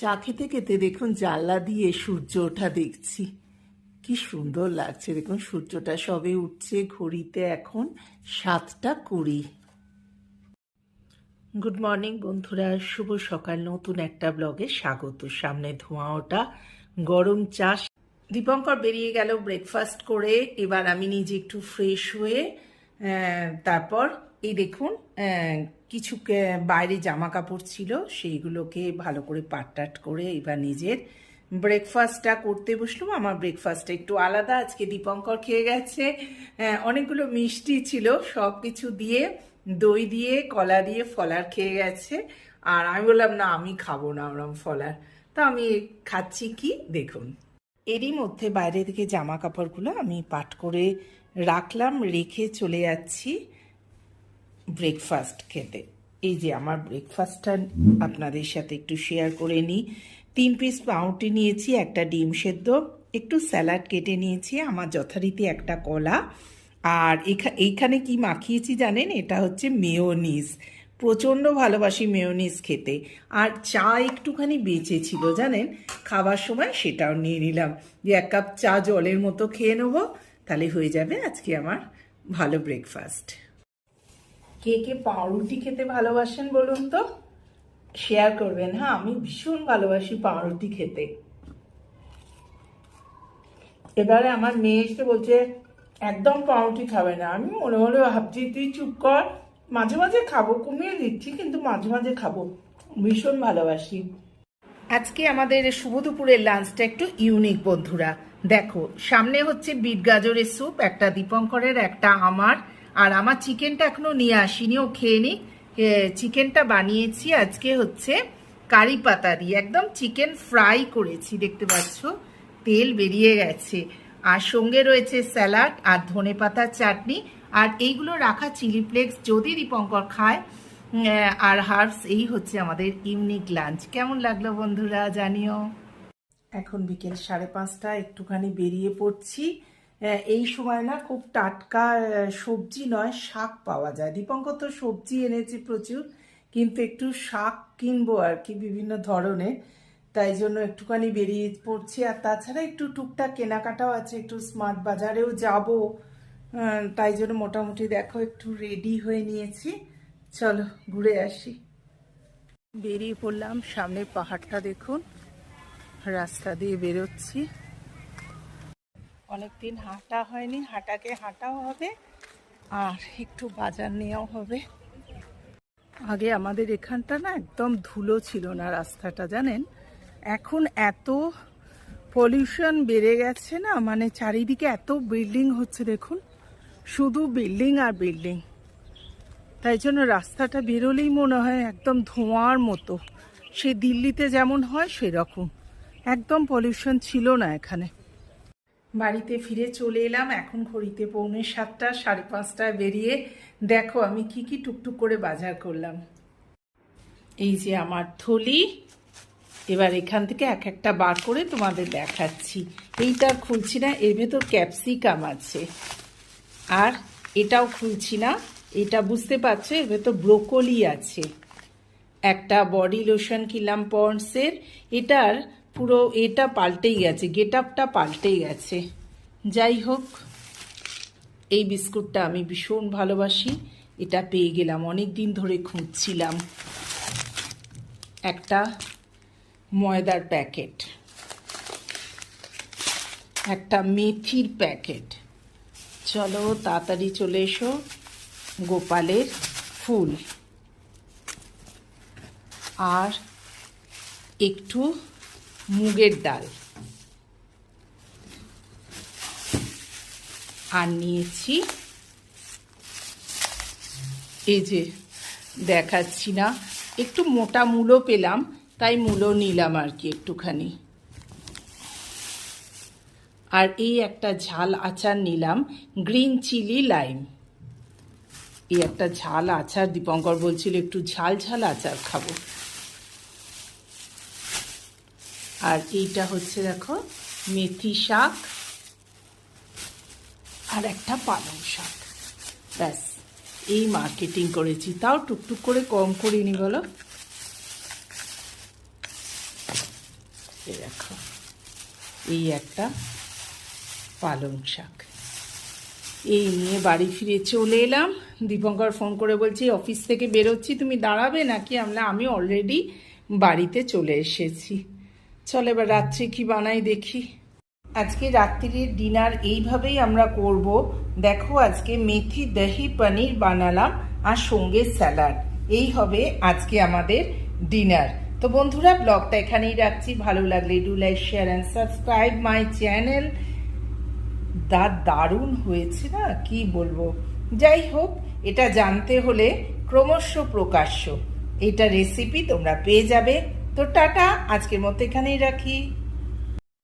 চা খেতে খেতে দেখুন জানলা দিয়ে সূর্য ওঠা দেখছি, কি সুন্দর লাগছে। দেখুন সূর্যটা সবে উঠছে, ঘড়িতে এখন 7:20। গুড মর্নিং বন্ধুরা, শুভ সকাল। নতুন একটা ব্লগে স্বাগত। সামনে ধোঁয়া ওঠা গরম চা। দীপঙ্কর বেরিয়ে গেল ব্রেকফাস্ট করে। এবার আমি নিজে একটু ফ্রেশ হয়ে তারপর এই দেখুন কিছু বাইরে জামা কাপড় ছিল, সেইগুলোকে ভালো করে পাটটাট করে এবার নিজের ব্রেকফাস্টটা করতে বসলাম। আমার ব্রেকফাস্টটা একটু আলাদা, আজকে দীপঙ্কর খেয়ে গেছে। অনেকগুলো মিষ্টি ছিল, সব কিছু দিয়ে, দই দিয়ে, কলা দিয়ে ফলার খেয়ে গেছে। আর আমি বললাম না, আমি খাবো না ওরম ফলার। তো আমি খাচ্ছি কি দেখুন। এরই মধ্যে বাইরে থেকে জামা কাপড়গুলো আমি পাট করে রাখলাম, রেখে চলে যাচ্ছি ব্রেকফাস্ট খেতে। এই যে আমার ব্রেকফাস্টটা আপনাদের সাথে একটু শেয়ার করে নিই। 3 পিস পাউরুটি নিয়েছি, একটা ডিম সেদ্ধ, একটু স্যালাড কেটে নিয়েছি, আমার যথারীতি একটা কলা। আর এইখানে কি মাখিয়েছি জানেন? এটা হচ্ছে মেয়োনিজ। প্রচণ্ড ভালোবাসি মেয়োনিজ খেতে। আর চা একটুখানি বেঁচে ছিল জানেন, খাবার সময় সেটাও নিয়ে নিলাম, যে 1 কাপ চা জলের মতো খেয়ে নেবো, তাহলে হয়ে যাবে আজকে আমার ভালো ব্রেকফাস্ট। কে কে পাউরুটি খেতে ভালোবাসেন বলুন তো, শেয়ার করবেন। হ্যাঁ, আমি ভীষণ ভালোবাসি পাউরুটি খেতে। এবারে আমার মেয়ে এসে বলছে একদম পাউরুটি খাবে না। আমি মনে মনে ভাবছি তুই চুপ কর, মাঝে মাঝে খাবো, কমিয়ে দিচ্ছি কিন্তু মাঝে মাঝে খাবো, ভীষণ ভালোবাসি। আজকে আমাদের শুভ দুপুরের লাঞ্চটা একটু ইউনিক বন্ধুরা। দেখো, সামনে হচ্ছে বিট গাজরের স্যুপ, একটা দীপঙ্করের, একটা আমার। আর আমার চিকেনটা এখনো নিয়ে আসিনি, ও খেয়ে নি। চিকেনটা বানিয়েছি আজকে হচ্ছে কারি পাতা দিয়ে, একদম চিকেন ফ্রাই করেছি, দেখতে পাচ্ছ তেল বেরিয়ে গেছে। আর সঙ্গে রয়েছে স্যালাড আর ধনেপাতার চাটনি। আর এইগুলো রাখা চিলি ফ্লেক্স যদি দীপঙ্কর খায়, আর হার্বস। এই হচ্ছে আমাদের ইউনিক লাঞ্চ। কেমন লাগলো বন্ধুরা জানিও। এখন বিকেল 5:30, একটুখানি বেরিয়ে পড়ছি। এই সময় না খুব টাটকা সবজি নয়, শাক পাওয়া যায়। দীপঙ্কর তো সবজি এনেছি প্রচুর, কিন্তু একটু শাক কিনবো আর কি, বিভিন্ন ধরনের। তাই জন্য একটুখানি বেরিয়ে পড়ছি। আর তাছাড়া একটু টুকটাক কেনাকাটাও আছে, একটু স্মার্ট বাজারেও যাব। তাই জন্য মোটামুটি দেখো একটু রেডি হয়ে নিয়েছি। চলো ঘুরে আসি। বেরিয়ে পড়লাম, সামনের পাহাড়টা দেখুন, রাস্তা দিয়ে বেরোচ্ছি। অনেকদিন হাঁটা হয়নি, হাঁটাও হবে আর একটু বাজার নেওয়াও হবে। আগে আমাদের এখানটা না একদম ধুলো ছিল না রাস্তাটা, জানেন। এখন এত পলিউশন বেড়ে গেছে না, মানে চারিদিকে এত বিল্ডিং হচ্ছে, দেখুন শুধু বিল্ডিং আর বিল্ডিং। তাই জন্য রাস্তাটা বেরোলেই মনে হয় একদম ধোঁয়ার মতো, সে দিল্লিতে যেমন হয় সেরকম। একদম পলিউশন ছিল না এখানে। বাড়িতে ফিরে চলে এলাম, এখন ঘড়িতে 6:45, 5:30 বেরিয়ে দেখো আমি কি কি টুকটুক করে বাজার করলাম। এই যে আমার থলি, এবার এখান থেকে এক একটা বার করে তোমাদের দেখাচ্ছি। এইটা খুলছি না, এর ভেতর ক্যাপসিকাম আছে। আর এটাও খুলছি না, এটা বুঝতে পারছো এর ভেতর ব্রোকলি আছে। একটা বডি লোশন কিনলাম পন্ডসের, এটার পুরো এটা পাল্টেই গেছে, গেট আপটা পাল্টেই গেছে। যাই হোক, এই বিস্কুটটা আমি ভীষণ ভালোবাসি, এটা পেয়ে গেলাম, অনেক দিন ধরে খুঁজছিলাম। একটা ময়দার প্যাকেট, একটা মেথির প্যাকেট। চলো তাড়াতাড়ি চলে এসো। গোপালের ফুল, আর একটু মুগের ডাল, আর নিয়েছি এই যে দেখাচ্ছি না, একটু মোটা মূলো পেলাম, তাই মূলো নিলাম আর কি একটুখানি। আর এই একটা ঝাল আচার নিলাম, গ্রিন চিলি লাইম। এই একটা ঝাল আচার, দীপঙ্কর বলছিল একটু ঝাল ঝাল আচার খাবো। আর এইটা হচ্ছে দেখো মেথি শাক, আর একটা পালং শাক। ব্যাস, এই মার্কেটিং করেছি, তাও টুকটুক করে কম করিনি বলো। এই দেখো, এই একটা পালং শাক, এই নিয়ে বাড়ি ফিরে চলে এলাম। দীপঙ্কর ফোন করে বলছি অফিস থেকে বেরোচ্ছি, তুমি দাঁড়াবে নাকি? আমি অলরেডি বাড়িতে চলে এসেছি। চল এবার রাত্রে কি বানাই দেখি। আজকে রাত্রির ডিনার এইভাবেই আমরা করব। দেখো, আজকে মেথি দহি পনির বানালাম আর সঙ্গে স্যালাড। এই হবে আজকে আমাদের ডিনার। তো বন্ধুরা, ব্লগটা এখানেই রাখছি। ভালো লাগলে do like, share and subscribe my channel. দারুণ হয়েছে না, কি বলবো। যাই হোক, এটা জানতে হলে ক্রমশ প্রকাশ্য এটা রেসিপি তোমরা পেয়ে যাবে। তো টাটা, আজকের মতো এখানেই রাখি।